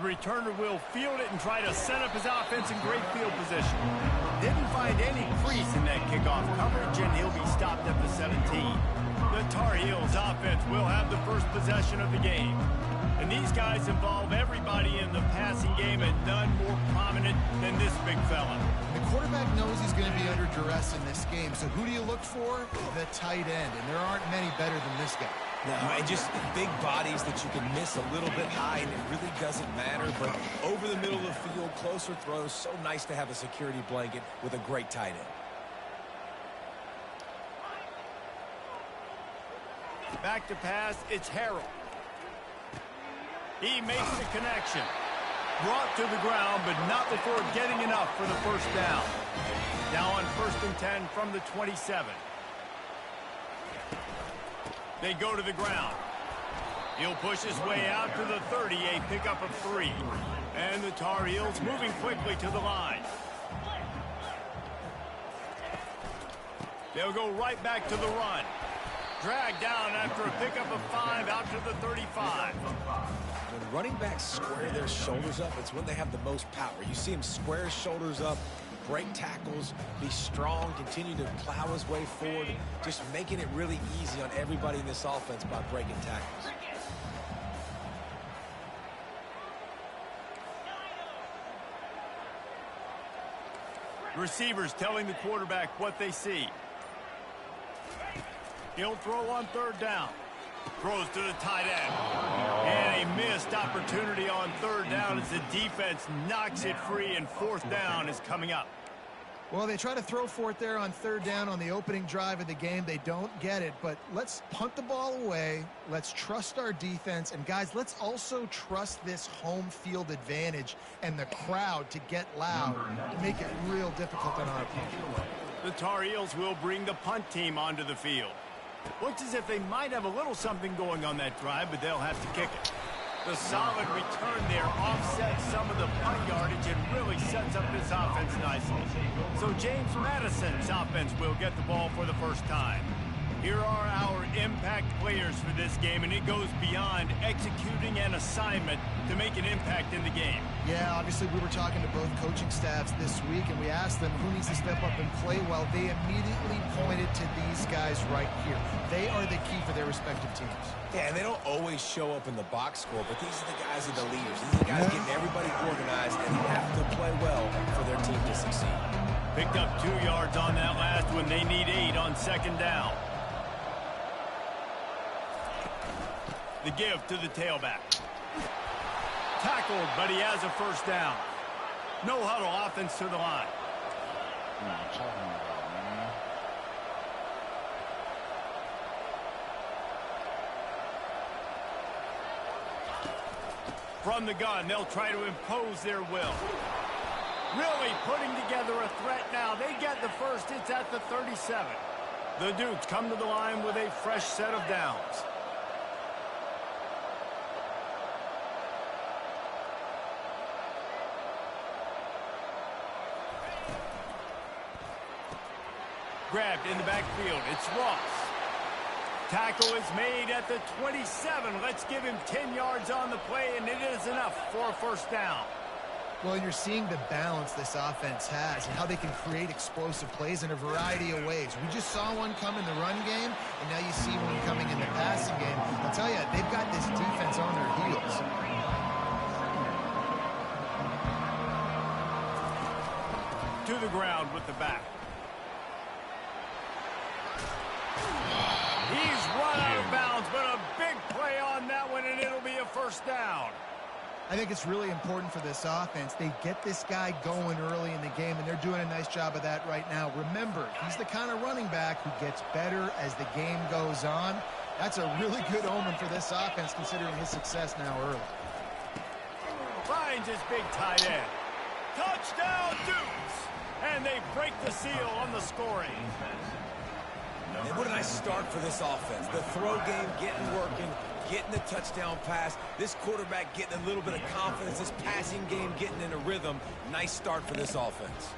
returner will field it and try to set up his offense in great field position. Didn't find any crease in that kickoff coverage, and he'll be stopped at the 17. The Tar Heels offense will have the first possession of the game. And these guys involve everybody in the passing game, and none more prominent than this big fella. The quarterback knows he's going to be under duress in this game, so who do you look for? The tight end, and there aren't many better than this guy. No, and just big bodies that you can miss a little bit high, and it really doesn't matter. But over the middle of the field, closer throws, so nice to have a security blanket with a great tight end. Back to pass, it's Harrell. He makes the connection. Brought to the ground, but not before getting enough for the first down. Now on 1st and 10 from the 27. They go to the ground. He'll push his way out to the 30, a pickup of 3. And the Tar Heels moving quickly to the line. They'll go right back to the run. Dragged down after a pickup of 5 out to the 35. When running backs square their shoulders up, it's when they have the most power. You see him square his shoulders up, break tackles, be strong, continue to plow his way forward, just making it really easy on everybody in this offense by breaking tackles. Receivers telling the quarterback what they see. He'll throw on 3rd down. Throws to the tight end. And a missed opportunity on 3rd down as the defense knocks it free, and 4th down is coming up. Well, they try to throw for it there on 3rd down on the opening drive of the game. They don't get it, but let's punt the ball away. Let's trust our defense. And, guys, let's also trust this home field advantage and the crowd to get loud to make it real difficult on our opponent. The Tar Heels will bring the punt team onto the field. Looks as if they might have a little something going on that drive, but they'll have to kick it. The solid return there offsets some of the punt yardage and really sets up this offense nicely. So James Madison's offense will get the ball for the first time. Here are our impact players for this game, and it goes beyond executing an assignment to make an impact in the game. Yeah, obviously we were talking to both coaching staffs this week, and we asked them who needs to step up and play well. They immediately pointed to these guys right here. They are the key for their respective teams. Yeah, and they don't always show up in the box score, but these are the guys that are the leaders. These are the guys getting everybody organized, and they have to play well for their team to succeed. Picked up 2 yards on that last one. They need 8 on 2nd down. The give to the tailback. Tackled, but he has a 1st down. No huddle offense to the line. What are you talking about, man? From the gun, they'll try to impose their will. Really putting together a threat now. They get the first. It's at the 37. The Dukes come to the line with a fresh set of downs. Grabbed in the backfield. It's Ross. Tackle is made at the 27. Let's give him 10 yards on the play, and it is enough for a 1st down. Well, you're seeing the balance this offense has and how they can create explosive plays in a variety of ways. We just saw one come in the run game, and now you see one coming in the passing game. I'll tell you, they've got this defense on their heels. To the ground with the back. He's run out of bounds, but a big play on that one, and it'll be a 1st down. I think it's really important for this offense. They get this guy going early in the game, and they're doing a nice job of that right now. Remember, he's the kind of running back who gets better as the game goes on. That's a really good omen for this offense, considering his success now early. Finds his big tight end. Touchdown, Dukes! And they break the seal on the scoring. And what a nice start for this offense. The throw game getting working, getting the touchdown pass. This quarterback getting a little bit of confidence. This passing game getting in a rhythm. Nice start for this offense.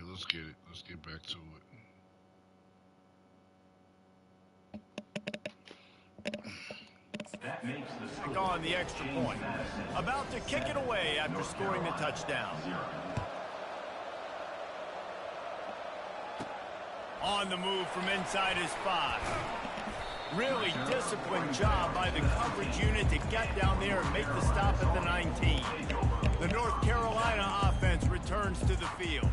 let's get it. Let's get back to it. Back on the extra point. About to kick it away after scoring the touchdown. On the move from inside his 5. Really disciplined job by the coverage unit to get down there and make the stop at the 19. The North Carolina offense returns to the field.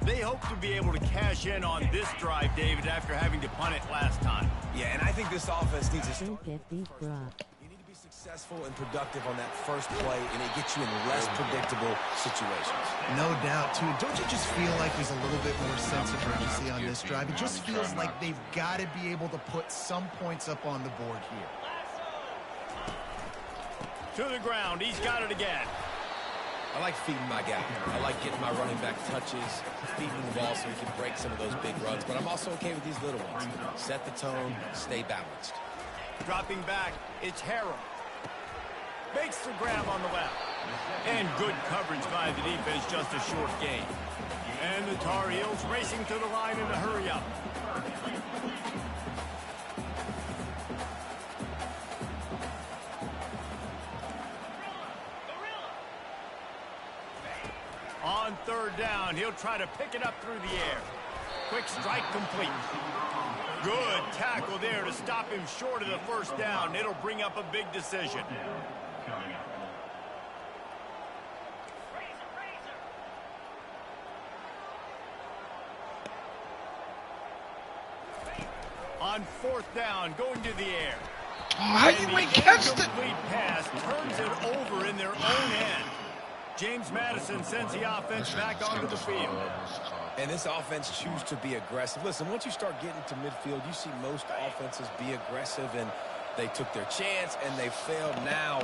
They hope to be able to cash in on this drive, David, after having to punt it last time. Yeah, and I think this offense needs to start. Don't get beat, bro. You need to be successful and productive on that first play, and it gets you in less predictable situations. No doubt, too. Don't you just feel like there's a little bit more sense of urgency on this drive? It just feels like they've got to be able to put some points up on the board here. To the ground. He's got it again. I like feeding my guy. I like getting my running back touches, feeding the ball so he can break some of those big runs. But I'm also okay with these little ones. Set the tone, stay balanced. Dropping back, it's Harrell. Makes the grab on the left. And good coverage by the defense, just a short gain. And the Tar Heels racing to the line in a hurry-up. On third down, he'll try to pick it up through the air. Quick strike complete. Good tackle there to stop him short of the first down. It'll bring up a big decision. On fourth down, going to the air. Oh, how you ain't catch it? Complete pass turns it over in their own end. James Madison sends the offense back onto the field. And this offense chooses to be aggressive. Listen, once you start getting to midfield, you see most offenses be aggressive, and they took their chance, and they failed. Now,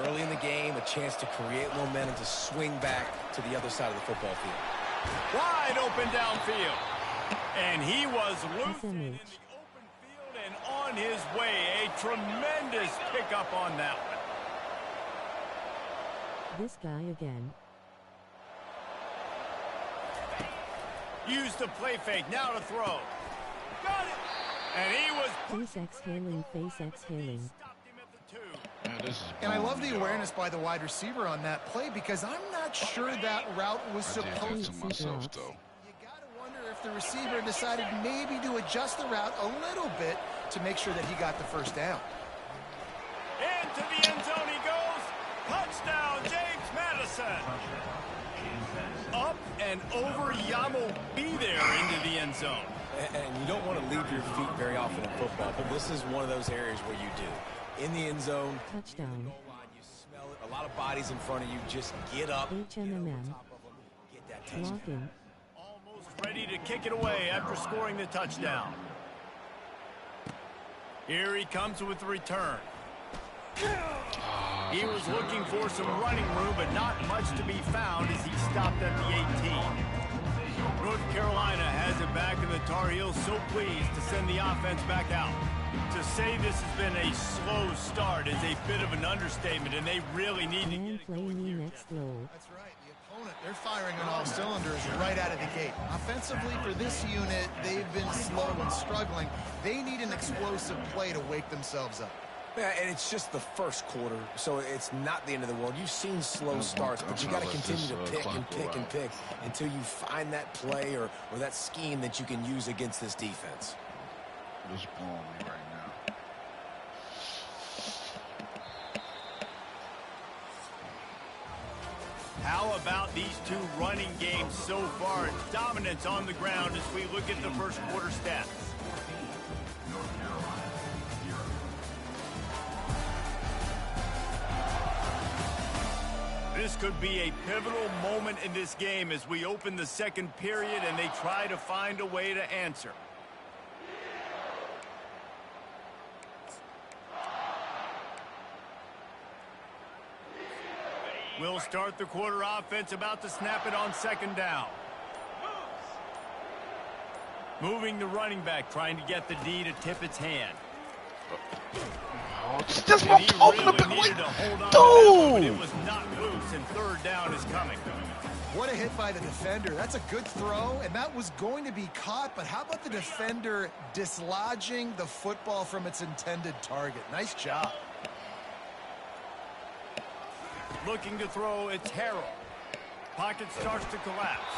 early in the game, a chance to create momentum to swing back to the other side of the football field. Wide open downfield. And he was loose in the open field and on his way. A tremendous pickup on that one. This guy again. Used the play fake, now to throw. Got it! And he was... Face exhaling, face exhaling. Stopped him at the 2. Man, And I love the awareness by the wide receiver on that play because I'm not sure that route was I did that supposed to myself, though. You got to wonder if the receiver decided maybe to adjust the route a little bit to make sure that he got the first down. Into the end zone he goes. Touchdown, James Madison. Up and over, Yamo be there into the end zone. And you don't want to leave your feet very often in football, but this is one of those areas where you do. In the end zone, Touchdown. you smell it. A lot of bodies in front of you. Just get up. HMM. Get that touchdown. Walking. Almost ready to kick it away after scoring the touchdown. Here he comes with the return. He was looking for some running room, but not much to be found as he stopped at the 18. North Carolina has it back, and the Tar Heels so pleased to send the offense back out. To say this has been a slow start is a bit of an understatement, and they really need to Man get it play going me here. next low. That's right. The opponent, they're firing on all cylinders right out of the gate. Offensively, for this unit, they've been slow and struggling. They need an explosive play to wake themselves up. Yeah, and it's just the first quarter, so it's not the end of the world. You've seen slow starts, but you got to continue to pick and pick and pick until you find that play or that scheme that you can use against this defense. It's blowing me right now. How about these two running games so far? Dominance on the ground as we look at the first quarter stats. This could be a pivotal moment in this game as we open the second period and they try to find a way to answer. We'll start the quarter offense, about to snap it on second down. Moving the running back, trying to get the D to tip its hand. Oh, that's what I'm talking about. Needed to hold on to that one, but it was not loose, and third down is coming. What a hit by the defender. That's a good throw, and that was going to be caught, but how about the defender dislodging the football from its intended target? Nice job. Looking to throw, it's Harrell. Pocket starts to collapse.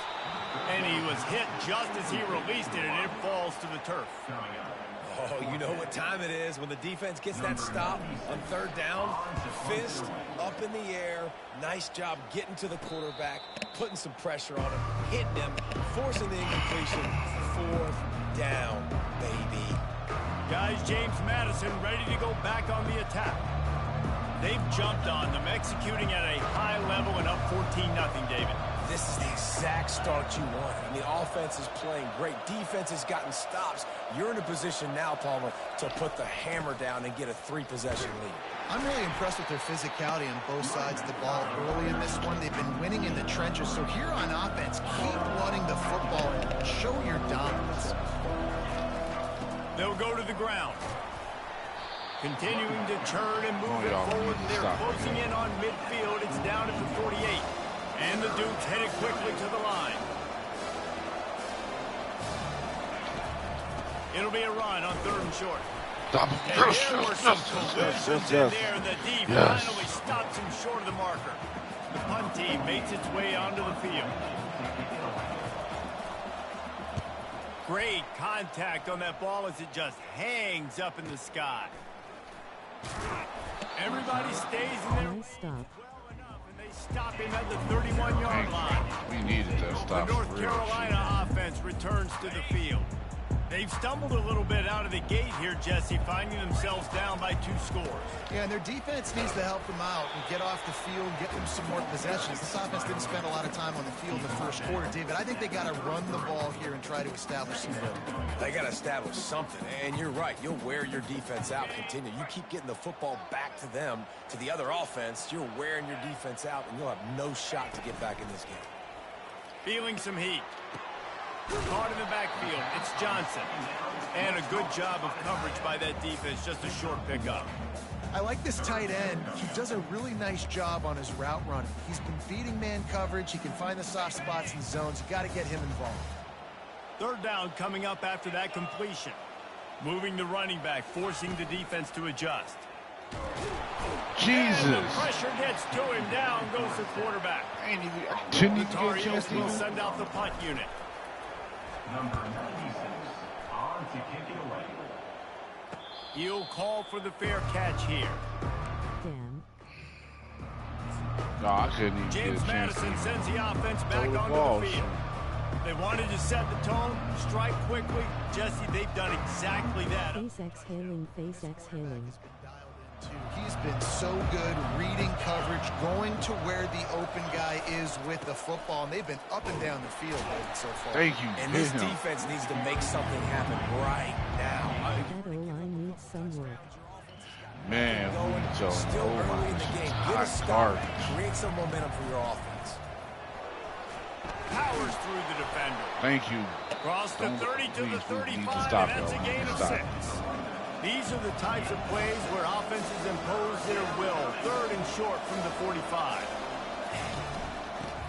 And he was hit just as he released it, and it falls to the turf. Oh, you know what time it is when the defense gets that stop on third down. Fist up in the air. Nice job getting to the quarterback, putting some pressure on him, hitting him, forcing the incompletion. Fourth down, baby. Guys, James Madison ready to go back on the attack. They've jumped on them, executing at a high level and up 14-0, David. This is the exact start you want. I mean, offense is playing great. Defense has gotten stops. You're in a position now, Palmer, to put the hammer down and get a 3-possession lead. I'm really impressed with their physicality on both sides of the ball early in this one. They've been winning in the trenches. So here on offense, keep running the football and show your dominance. They'll go to the ground. Continuing to churn and move it forward. They're closing in on midfield. It's down at the 48. And the Dukes headed quickly to the line. It'll be a run on third and short. And there were some collisions in there. The D finally stops him short of the marker. The punt team makes its way onto the field. Great contact on that ball as it just hangs up in the sky. Everybody stays in there. Nice stop. Stop him at the 31-yard line. We needed that stop. The North Carolina offense returns to the field. They've stumbled a little bit out of the gate here, Jesse, finding themselves down by 2 scores. Yeah, and their defense needs to help them out and get off the field, get them some more possessions. This offense didn't spend a lot of time on the field in the first quarter, David. I think they got to run the ball here and try to establish some rhythm. They got to establish something, and you're right. You'll wear your defense out. Continue. You keep getting the football back to them, to the other offense. You're wearing your defense out, and you'll have no shot to get back in this game. Feeling some heat. Caught in the backfield. It's Johnson. And a good job of coverage by that defense. Just a short pickup. I like this tight end. He does a really nice job on his route running. He's been beating man coverage. He can find the soft spots in zones. You got to get him involved. Third down coming up after that completion. Moving the running back, forcing the defense to adjust. Jesus. And the pressure gets to him. Down goes the quarterback. Didn't The even Tar get a chance Heels to will even. send out the punt unit. Number 96 on to kick it away. He'll call for the fair catch here. Dan. No, I couldn't even James get a chance to Madison even sends the offense back throw the onto ball. the field. They wanted to set the tone, strike quickly. Jesse, they've done exactly that. Face exhaling, face exhaling. He's been so good reading coverage, going to where the open guy is with the football, and they've been up and down the field so far. Thank you. And this defense needs to make something happen right now. That O-line needs some work. Man, Going still early in the game. Get a start. Create some momentum for your offense. Powers through the defender. Thank you. Cross the 30 to the 35, stop and that's a it. gain of 6. These are the types of plays where offenses impose their will. Third and short from the 45.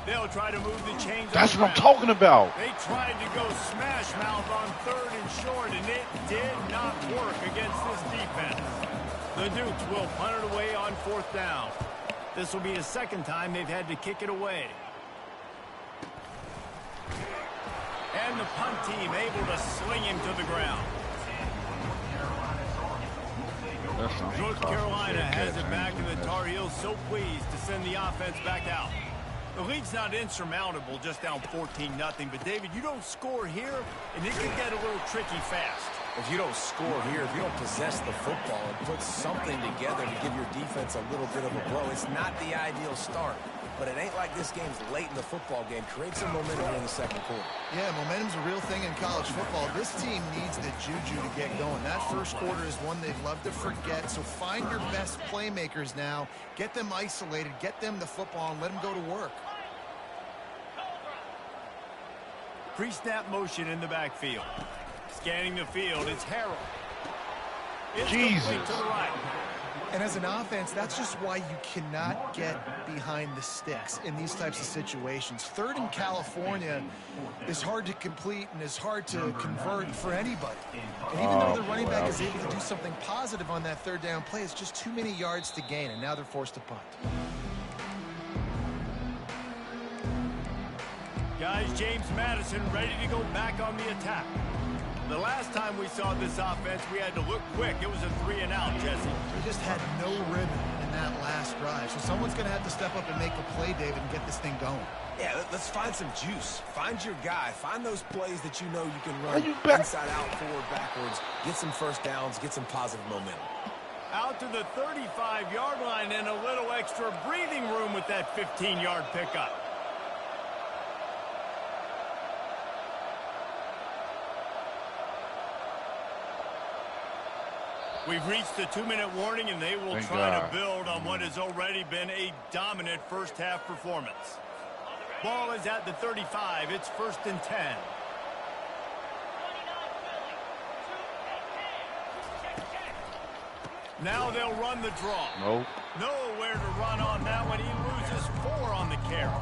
They'll try to move the chains. That's what I'm talking about. They tried to go smash mouth on third and short, and it did not work against this defense. The Dukes will punt it away on fourth down. This will be the second time they've had to kick it away. And the punt team able to sling him to the ground. North Carolina has it back, and the Tar Heels so pleased to send the offense back out. The lead's not insurmountable, just down 14-0. But, David, you don't score here, and it can get a little tricky fast. If you don't score here, if you don't possess the football and put something together to give your defense a little bit of a blow, it's not the ideal start. But it ain't like this game's late in the football game. Create some momentum here in the second quarter. Yeah, momentum's a real thing in college football. This team needs the juju to get going. That first quarter is one they'd love to forget. So find your best playmakers now. Get them isolated. Get them the football and let them go to work. Pre-snap motion in the backfield. Scanning the field, it's Harrell. It's Jesus. complete to the right. And as an offense, that's just why you cannot get behind the sticks in these types of situations. Third in California is hard to complete and is hard to convert for anybody. And even though the running back is able to do something positive on that third down play, it's just too many yards to gain, and now they're forced to punt. Guys, James Madison ready to go back on the attack. The last time we saw this offense, we had to look quick. It was a 3-and-out, Jesse. We just had no rhythm in that last drive. So someone's going to have to step up and make a play, David, and get this thing going. Yeah, let's find some juice. Find your guy. Find those plays that you know you can run inside out, forward, backwards. Get some first downs. Get some positive momentum. Out to the 35-yard line and a little extra breathing room with that 15-yard pickup. We've reached the 2-minute warning, and they will try to build on what has already been a dominant first-half performance. Ball is at the 35. It's 1st and 10. Now they'll run the draw. Nowhere to run on that one. He loses 4 on the carry.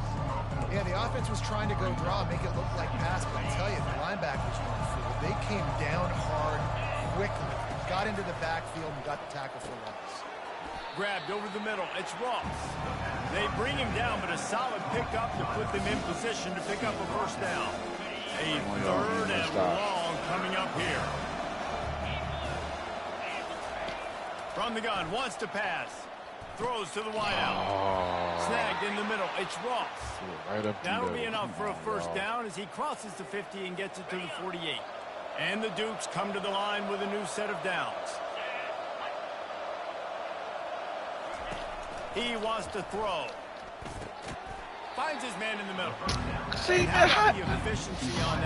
Yeah, the offense was trying to go draw, make it look like pass, but I tell you, the linebackers weren't fooled. They came down hard quickly. Got into the backfield and got the tackle for loss. Grabbed over the middle. It's Ross. They bring him down, but a solid pickup to put them in position to pick up a first down. A 3rd and long coming up here. From the gun, wants to pass. Throws to the wideout. Snagged in the middle. It's Ross. That'll be enough for a first down as he crosses the 50 and gets it to the 48. And the Dukes come to the line with a new set of downs. He wants to throw. Finds his man in the middle. See, man,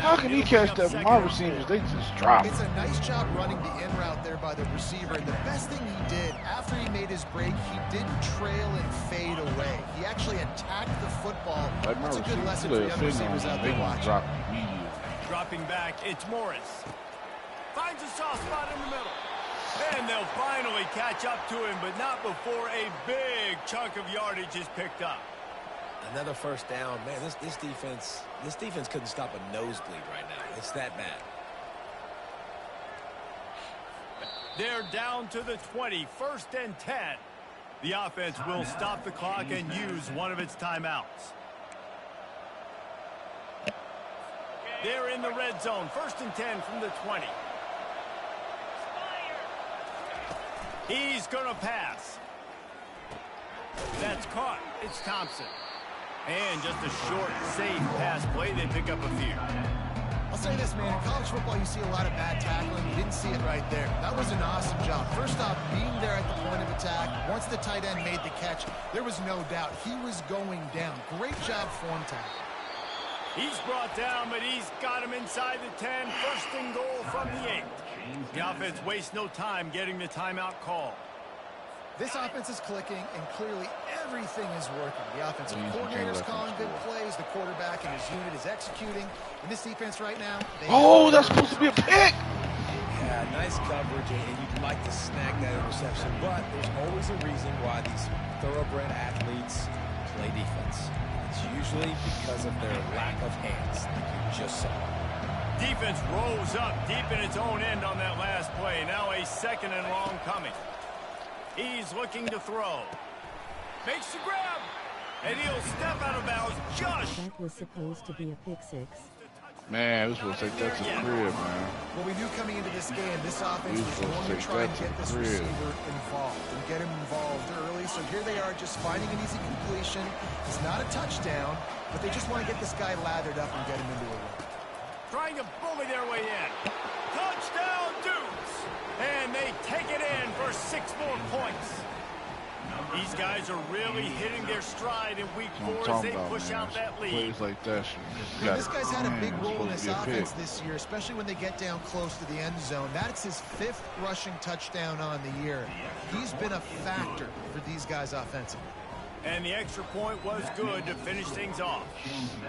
how can he catch that with my receivers? They just drop. It's a nice job running the in route there by the receiver. And the best thing he did after he made his break, he didn't trail and fade away. He actually attacked the football. That's a good lesson for young receivers out there watching. Dropping back, it's Morris. Finds a soft spot in the middle. And they'll finally catch up to him, but not before a big chunk of yardage is picked up. Another first down. Man, this defense couldn't stop a nosebleed right now. It's that bad. They're down to the 20, 1st and 10. The offense will stop the clock and use one of its timeouts. They're in the red zone. 1st and 10 from the 20. He's going to pass. That's caught. It's Thompson. And just a short, safe pass play. They pick up a few. I'll say this, man. In college football, you see a lot of bad tackling. You didn't see it right there. That was an awesome job. First off, being there at the point of attack. Once the tight end made the catch, there was no doubt he was going down. Great job form tackle. He's brought down, but he's got him inside the 10. 1st and goal from the 8. The offense wastes no time getting the timeout call. This offense is clicking, and clearly everything is working. The offensive coordinator is calling good plays. The quarterback and his unit is executing. And this defense right now... that's supposed to be a pick! Yeah, nice coverage, and you'd like to snag that interception. But there's always a reason why these thoroughbred athletes play defense. It's usually because of their lack of hands, like you just saw. Defense rose up deep in its own end on that last play. Now a 2nd and long coming. He's looking to throw. Makes the grab. And he'll step out of bounds just. That was supposed to be a pick 6. Man, this was like that's a crib, man. Well, we knew coming into this game, this offense was going to try and get this receiver involved and get him involved early. So here they are just finding an easy completion. It's not a touchdown, but they just want to get this guy lathered up and get him into a run. Trying to bully their way in. Touchdown, Dukes! And they take it in for 6 more points. These guys are really hitting their stride in week 4 as they push out that lead. Plays like that. This guy's had a big role in this offense this year, especially when they get down close to the end zone. That's his 5th rushing touchdown on the year. He's been a factor for these guys offensively. And the extra point was good to finish things off.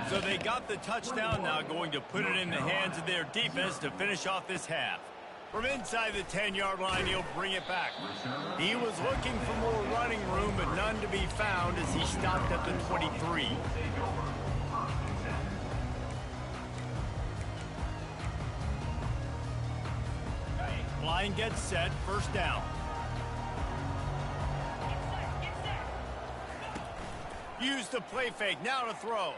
So they got the touchdown, now going to put it in the hands of their defense to finish off this half. From inside the 10-yard line, he'll bring it back. He was looking for more running room, but none to be found as he stopped at the 23. Line gets set, first down. Use the play fake, now to throw.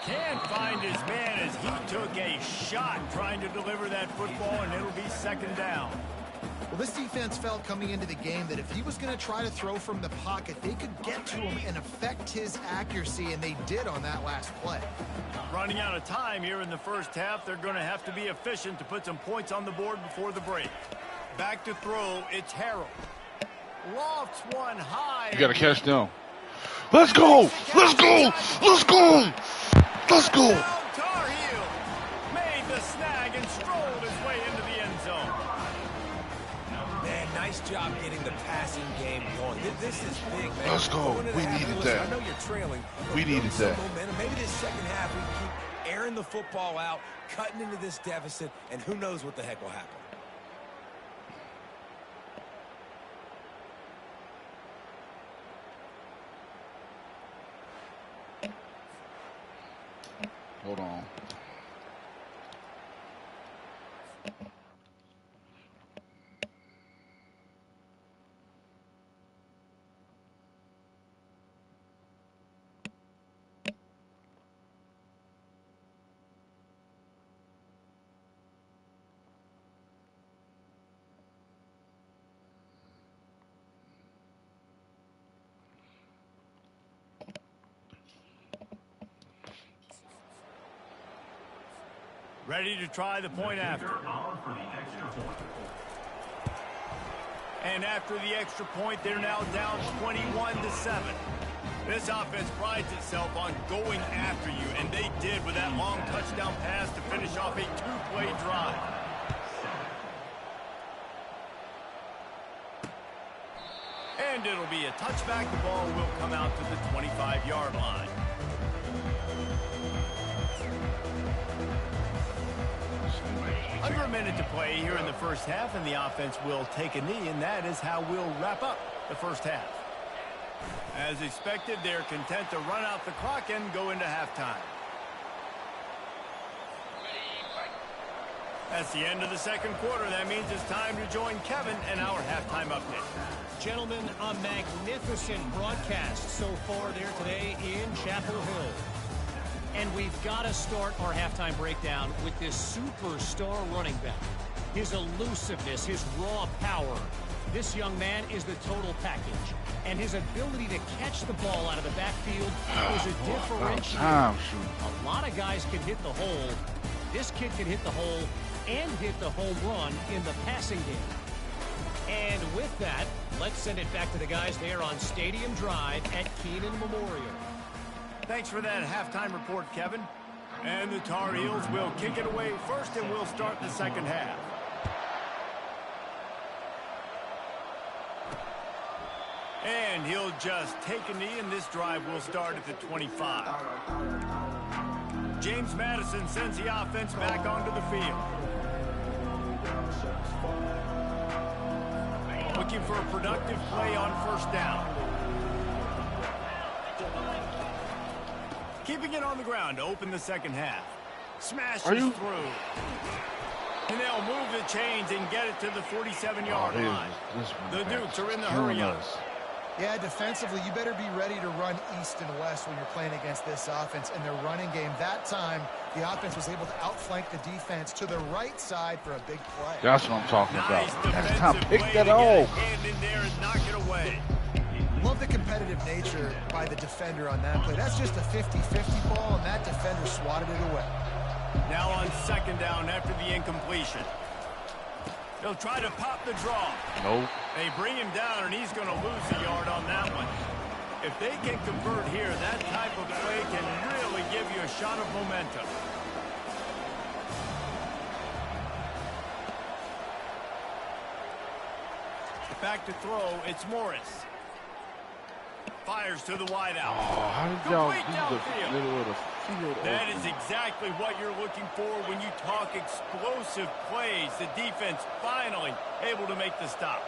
Can't find his man as he took a shot trying to deliver that football, and it'll be second down. Well, this defense felt coming into the game that if he was going to try to throw from the pocket, they could get to him and affect his accuracy, and they did on that last play. Running out of time here in the first half, they're going to have to be efficient to put some points on the board before the break. Back to throw, it's Harold. Lofts one high. You got to catch them. Let's go! Let's go! Let's go! Let's go! Tar Heel made the snag and strolled his way into the end zone. Man, nice job getting the passing game going. This is big, man. Let's go. We needed that. I know you're trailing. We needed that. Momentum. Maybe this second half we keep airing the football out, cutting into this deficit, and who knows what the heck will happen. Hold on. Ready to try the point after. And after the extra point, they're now down 21-7. This offense prides itself on going after you, and they did with that long touchdown pass to finish off a two-play drive. And it'll be a touchback. The ball will come out to the 25-yard line. Under a minute to play here in the first half, and the offense will take a knee, and that is how we'll wrap up the first half. As expected, they're content to run out the clock and go into halftime. That's the end of the second quarter. That means it's time to join Kevin and our halftime update. Gentlemen, a magnificent broadcast so far there today in Chapel Hill. And we've got to start our halftime breakdown with this superstar running back. His elusiveness, his raw power. This young man is the total package. And his ability to catch the ball out of the backfield is a differentiator. A lot of guys can hit the hole. This kid can hit the hole and hit the home run in the passing game. And with that, let's send it back to the guys there on Stadium Drive at Keenan Memorial. Thanks for that halftime report, Kevin. And the Tar Heels will kick it away first, and we'll start the second half. And he'll just take a knee, and this drive will start at the 25. James Madison sends the offense back onto the field. Looking for a productive play on first down. Keeping it on the ground to open the second half. Smashes through. And they'll move the chains and get it to the 47-yard line. The Dukes are in the hurry up. Yeah, defensively, you better be ready to run east and west when you're playing against this offense and their running game. That time, the offense was able to outflank the defense to the right side for a big play. That's what I'm talking about. That's time. Pick that off. Hand in there and knock it away. Love the competitive nature by the defender on that play. That's just a 50-50 ball, and that defender swatted it away. Now on second down after the incompletion. He'll try to pop the draw. Nope. They bring him down, and he's going to lose a yard on that one. If they can convert here, that type of play can really give you a shot of momentum. Back to throw, it's Morris. Fires to the wide out. Oh, how did y'all Complete do downfield. the middle of the field? That is exactly what you're looking for when you talk explosive plays. The defense finally able to make the stop.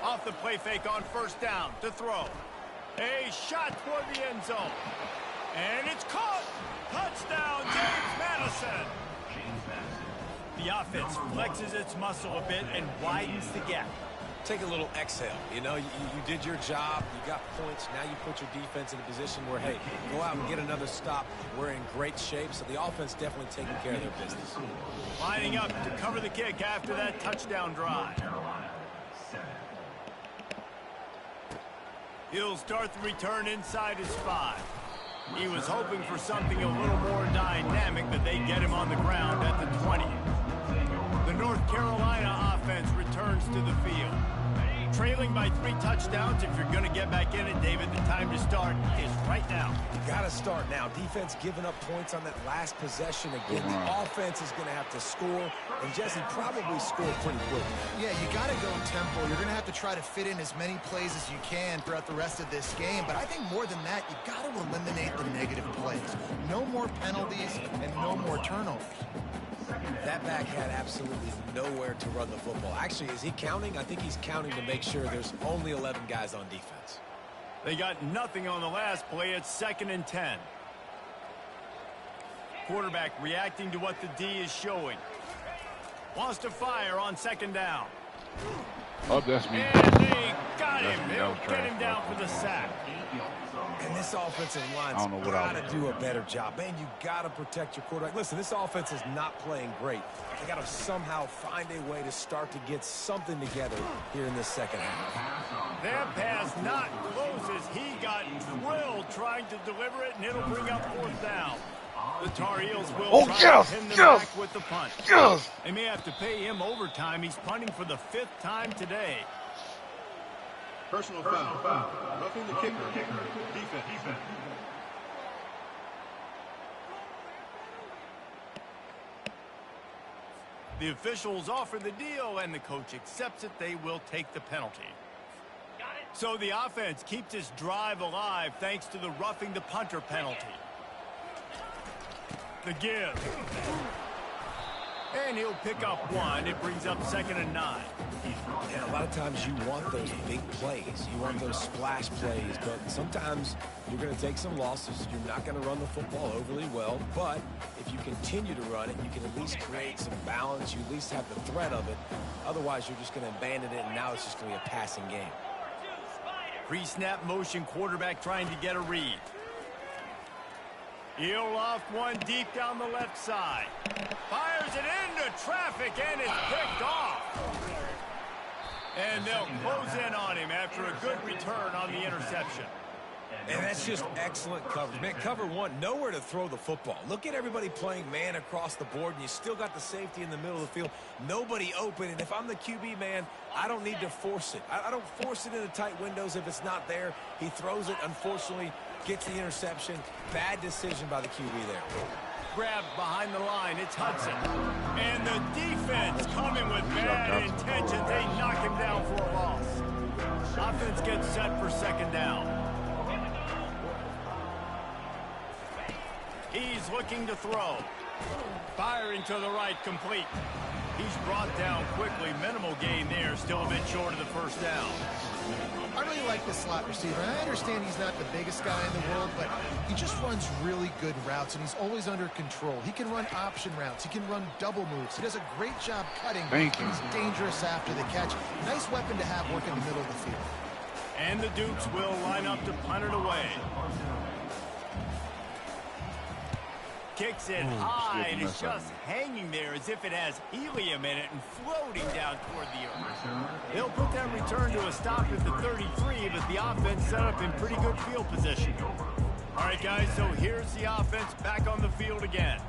Off the play fake on first down to throw. A shot toward the end zone. And it's caught. Touchdown, James Madison. The offense flexes its muscle a bit and widens the gap. Take a little exhale. You know, you did your job. You got points. Now you put your defense in a position where, hey, go out and get another stop. We're in great shape, so the offense definitely taking care of their business. Lining up to cover the kick after that touchdown drive. He'll start the return inside his 5. He was hoping for something a little more dynamic, but they get him on the ground at the 20. The North Carolina offense returns to the field. Trailing by 3 touchdowns. If you're going to get back in it, David, the time to start is right now. You got to start now. Defense giving up points on that last possession. Again, the offense is going to have to score, and Jesse probably scored pretty quick. Yeah, you got to go tempo. You're going to have to try to fit in as many plays as you can throughout the rest of this game. But I think more than that, you got to eliminate the negative plays. No more penalties and no more turnovers. That back had absolutely nowhere to run the football. Actually, is he counting? I think he's counting to make sure there's only 11 guys on defense. They got nothing on the last play. It's 2nd and 10. Quarterback reacting to what the D is showing. Wants to fire on 2nd down. Oh, that's me. And they got him. They'll get him down for the sack. And this offensive line's got to do a better job. Man, you got to protect your quarterback. Listen, this offense is not playing great. They got to somehow find a way to start to get something together here in this second half. That pass not close as he got drilled trying to deliver it, and it'll bring up 4th down. The Tar Heels will try to pin them back with the punt. Yes! They may have to pay him overtime. He's punting for the 5th time today. Personal foul. Roughing the kicker. Defense. The officials offer the deal, and the coach accepts it. They will take the penalty. So the offense keeps this drive alive thanks to the roughing the punter penalty. The give. And he'll pick up 1. It brings up 2nd and 9. And a lot of times you want those big plays. You want those splash plays, but sometimes you're going to take some losses. You're not going to run the football overly well, but if you continue to run it, you can at least create some balance. You at least have the threat of it. Otherwise, you're just going to abandon it, and now it's just going to be a passing game. Pre-snap motion, quarterback trying to get a read. He'll loft one deep down the left side. Fires it into traffic, and it's picked off. And they'll close in on him after a good return on the interception. And that's just excellent coverage. Man, cover 1, nowhere to throw the football. Look at everybody playing man across the board, and you still got the safety in the middle of the field. Nobody open, and if I'm the QB, man, I don't need to force it. I don't force it into tight windows if it's not there. He throws it, unfortunately, gets the interception. Bad decision by the QB there. Grabbed behind the line, it's Hudson. And the defense coming with bad intentions. They knock him down for a loss. Offense gets set for 2nd down. He's looking to throw. Firing to the right, complete. He's brought down quickly. Minimal gain there, still a bit short of the 1st down. I really like the slot receiver. I understand he's not the biggest guy in the world, but he just runs really good routes, and he's always under control. He can run option routes. He can run double moves. He does a great job cutting. He's dangerous after the catch. Nice weapon to have working in the middle of the field. And the Dukes will line up to punt it away. Kicks it high, and it's just hanging there as if it has helium in it and floating down toward the earth. They'll put that return to a stop at the 33, but the offense set up in pretty good field position. All right, guys, so here's the offense back on the field again.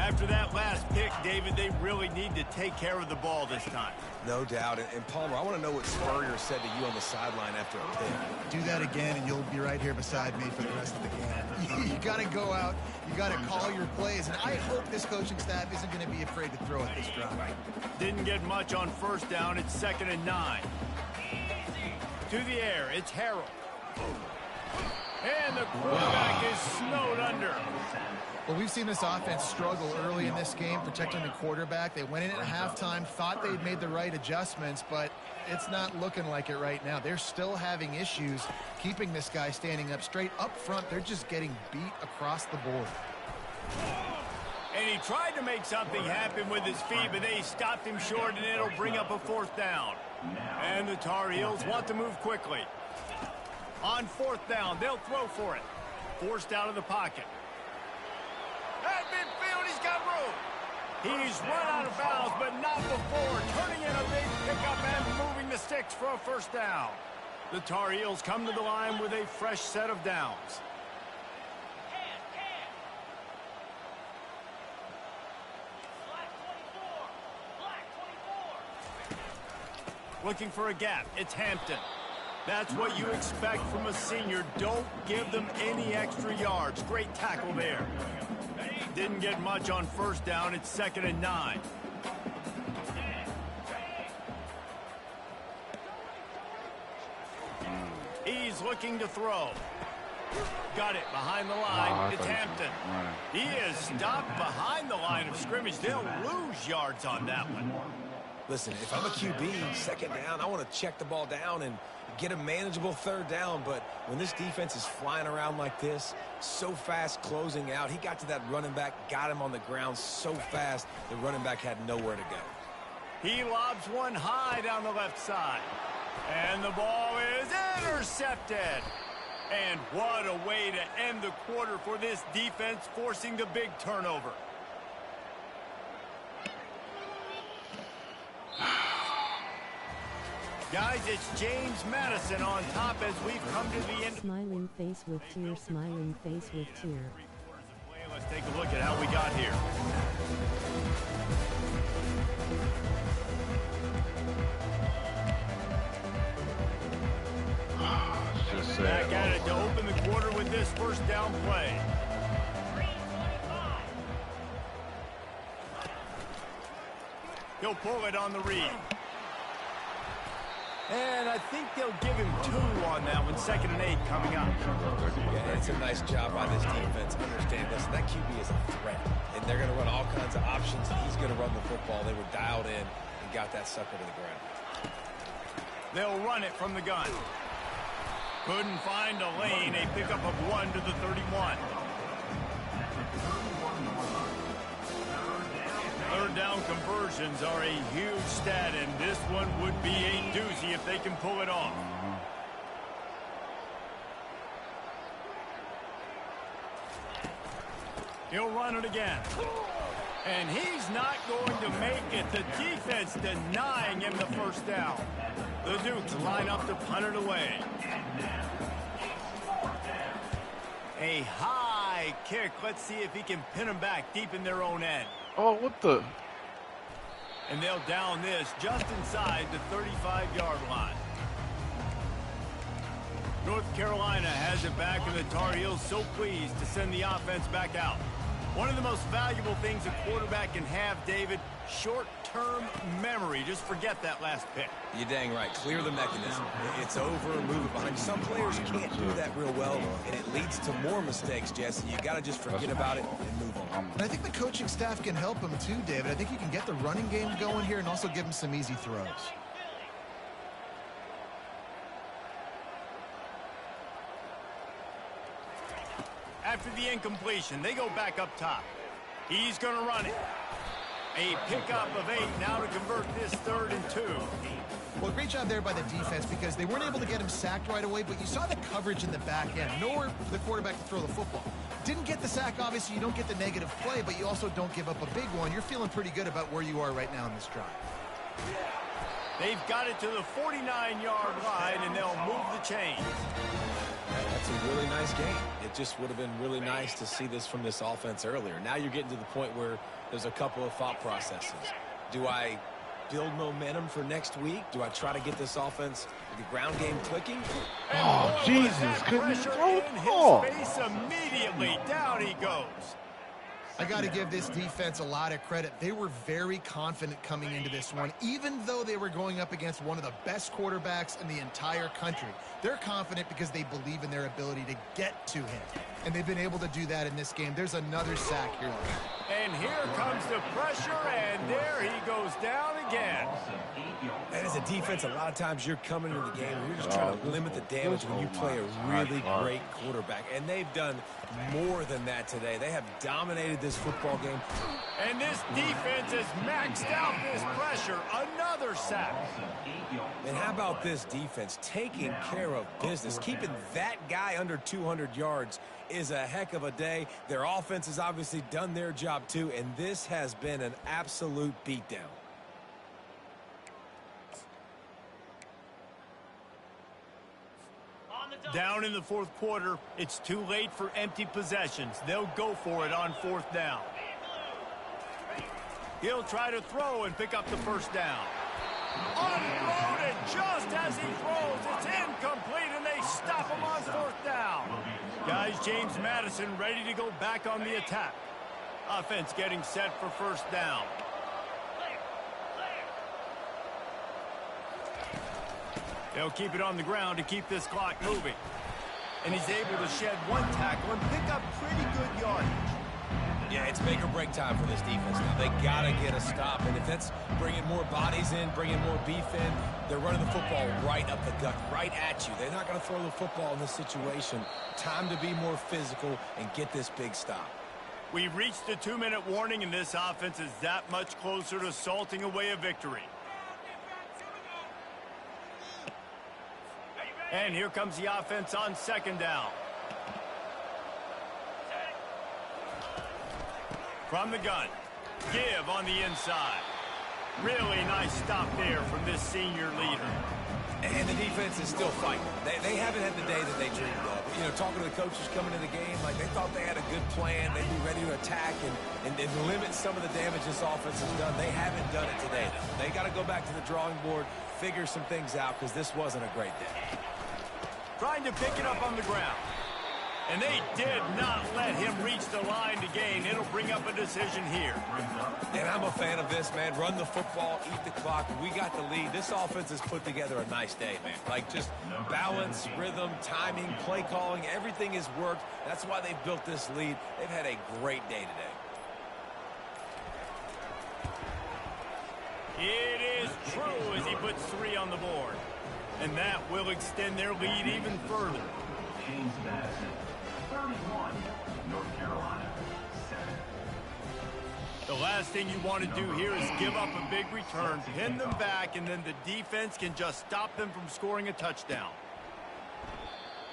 After that last pick, David, they really need to take care of the ball this time. No doubt. And Palmer, I want to know what Spurrier said to you on the sideline after a pick. Do that again, and you'll be right here beside me for the rest of the game. You got to go out. You got to call your plays. And I hope this coaching staff isn't going to be afraid to throw at this drive. Didn't get much on first down. It's 2nd and 9. To the air, it's Harrell. And the quarterback is snowed under. Well, we've seen this offense struggle early in this game protecting the quarterback. They went in at halftime, thought they'd made the right adjustments, but it's not looking like it right now. They're still having issues keeping this guy standing up straight. Up front, they're just getting beat across the board. And he tried to make something happen with his feet, but they stopped him short, and it'll bring up a 4th down. And the Tar Heels want to move quickly. On 4th down, they'll throw for it. Forced out of the pocket. At midfield, he's got room. He's run out of bounds, but not before turning in a big pickup and moving the sticks for a 1st down. The Tar Heels come to the line with a fresh set of downs. Looking for a gap. It's Hampton. That's what you expect from a senior. Don't give them any extra yards. Great tackle there. Didn't get much on 1st down. It's 2nd and 9. He's looking to throw. Got it behind the line. It's Hampton. He is stopped behind the line of scrimmage. They'll lose yards on that one. Listen, if I'm a QB, 2nd down, I want to check the ball down and get a manageable 3rd down. But when this defense is flying around like this, so fast closing out, he got to that running back, got him on the ground so fast, the running back had nowhere to go. He lobs one high down the left side. And the ball is intercepted. And what a way to end the quarter for this defense, forcing the big turnover. Guys, it's James Madison on top as we've come to the end. Smiling face with tear, smiling face with tear. Let's take a look at how we got here. Back at it to open the quarter with this 1st down play. He'll pull it on the read. And I think they'll give him 2 on that one. 2nd and 8 coming up. Yeah, it's a nice job by this defense. Understand this, that QB is a threat. And they're going to run all kinds of options. He's going to run the football. They were dialed in and got that sucker to the ground. They'll run it from the gun. Couldn't find a lane. A pickup of 1 to the 31. 3rd down conversions are a huge stat, and this one would be a doozy if they can pull it off. He'll run it again. And he's not going to make it. The defense denying him the 1st down. The Dukes line up to punt it away. A high kick. Let's see if he can pin them back deep in their own end. Oh, what the? And they'll down this just inside the 35-yard line. North Carolina has it back, and the Tar Heels so pleased to send the offense back out. One of the most valuable things a quarterback can have, David, short-term memory. Just forget that last pick. You're dang right. Clear the mechanism. It's over, move it behind. Some players can't do that real well, and it leads to more mistakes, Jesse. You got to just forget about it and move on. And I think the coaching staff can help him too, David. I think you can get the running game going here and also give him some easy throws. After the incompletion, they go back up top. He's going to run it. A pickup of 8 now to convert this 3rd and 2. Well, great job there by the defense because they weren't able to get him sacked right away, but you saw the coverage in the back end. Nowhere for the quarterback to throw the football. Didn't get the sack, obviously. You don't get the negative play, but you also don't give up a big one. You're feeling pretty good about where you are right now in this drive. They've got it to the 49-yard line, and they'll move the chains. That's a really nice game. It just would have been really nice to see this from this offense earlier. Now you're getting to the point where there's a couple of thought processes. Do I build momentum for next week? Do I try to get this offense, the ground game clicking? Oh, Jesus, couldn't throw in his ball. face immediately. Down he goes. I got to give this defense a lot of credit. They were very confident coming into this one, even though they were going up against one of the best quarterbacks in the entire country. They're confident because they believe in their ability to get to him, and they've been able to do that in this game. There's another sack here. And here comes the pressure, and there he goes down again. And as a defense, a lot of times you're coming into the game and you're just trying to limit the damage when you play a really great quarterback. And they've done more than that today. They have dominated this football game. And this defense has maxed out this pressure. Another sack. And how about this defense taking care of business? Keeping that guy under 200 yards is a heck of a day. Their offense has obviously done their job too, and this has been an absolute beatdown. Down in the fourth quarter, it's too late for empty possessions. They'll go for it on fourth down. He'll try to throw and pick up the first down. Unloaded just as he throws. It's incomplete, and they stop him on fourth down. Guys, James Madison ready to go back on the attack. Offense getting set for first down. They'll keep it on the ground to keep this clock moving. And he's able to shed one tackle and pick up pretty good yardage. Yeah, it's make or break time for this defense now. They got to get a stop. And if that's bringing more bodies in, bringing more beef in, they're running the football right up the gut, right at you. They're not going to throw the football in this situation. Time to be more physical and get this big stop. We've reached the 2-minute warning, and this offense is that much closer to salting away a victory. And here comes the offense on second down. From the gun, give on the inside. Really nice stop there from this senior leader. And the defense is still fighting. They haven't had the day that they dreamed of. You know, talking to the coaches coming to the game, like they thought they had a good plan. They'd be ready to attack and limit some of the damage this offense has done. They haven't done it today. They got to go back to the drawing board, figure some things out, because this wasn't a great day. Trying to pick it up on the ground. And they did not let him reach the line to gain. It'll bring up a decision here. And I'm a fan of this, man. Run the football, eat the clock. We got the lead. This offense has put together a nice day, man. Like just balance, rhythm, timing, play calling. Everything has worked. That's why they've built this lead. They've had a great day today. It is true as he puts 3 on the board. And that will extend their lead even further. James Madison, 31, North Carolina, 7. The last thing you want to do here is give up a big return, pin them back, and then the defense can just stop them from scoring a touchdown.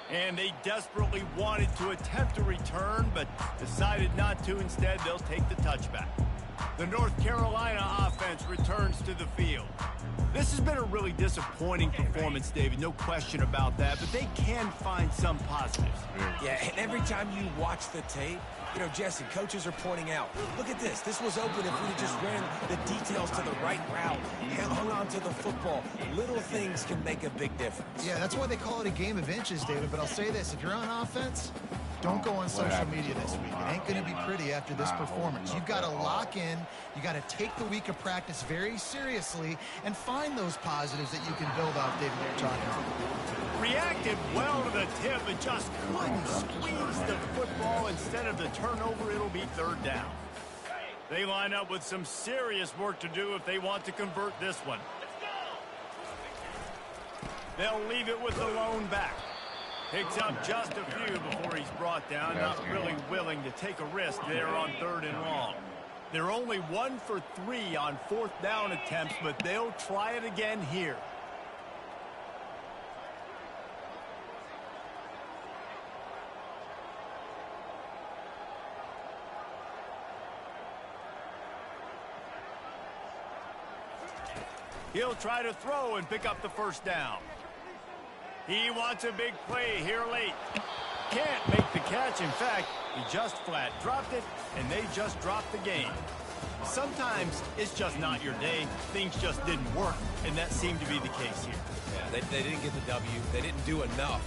And they desperately wanted to attempt a return, but decided not to. Instead, they'll take the touchback. The North Carolina offense returns to the field. This has been a really disappointing performance, David, no question about that, but they can find some positives. Yeah, and every time you watch the tape, you know, Jesse, coaches are pointing out, look at this. This was open if we just ran the details to the right route, hung on to the football. Little things can make a big difference. Yeah, that's why they call it a game of inches, David, but I'll say this. If you're on offense, don't go on social media this week. It ain't going to be pretty after this performance. You've got to lock in. You got to take the week of practice very seriously and find those positives that you can build off, David, that you're talking about. Reacted well to the tip and just couldn't squeeze the football. Instead of the turnover, it'll be third down. They line up with some serious work to do if they want to convert this one. They'll leave it with the lone back. Picks up just a few before he's brought down. Not really willing to take a risk there on 3rd and long. They're only 1 for 3 on 4th down attempts, but they'll try it again here. He'll try to throw and pick up the first down. He wants a big play here late. can't make the catch. In fact, he just flat dropped it, and they just dropped the game. Sometimes it's just not your day. Things just didn't work, and that seemed to be the case here. Yeah, they didn't get the W. They didn't do enough.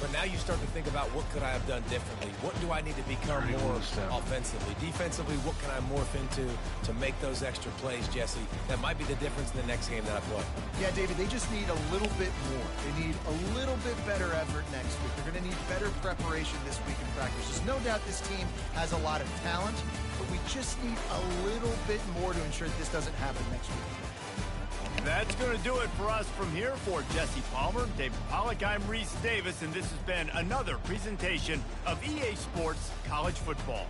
But now you start to think about what could I have done differently? What do I need to become more offensively? Defensively, what can I morph into to make those extra plays, Jesse? That might be the difference in the next game that I play. Yeah, David, they just need a little bit more. They need a little bit better effort next week. They're going to need better preparation this week in practice. There's no doubt this team has a lot of talent, but we just need a little bit more to ensure that this doesn't happen next week. That's going to do it for us from here. For Jesse Palmer, David Pollack, I'm Reese Davis, and this has been another presentation of EA Sports College Football.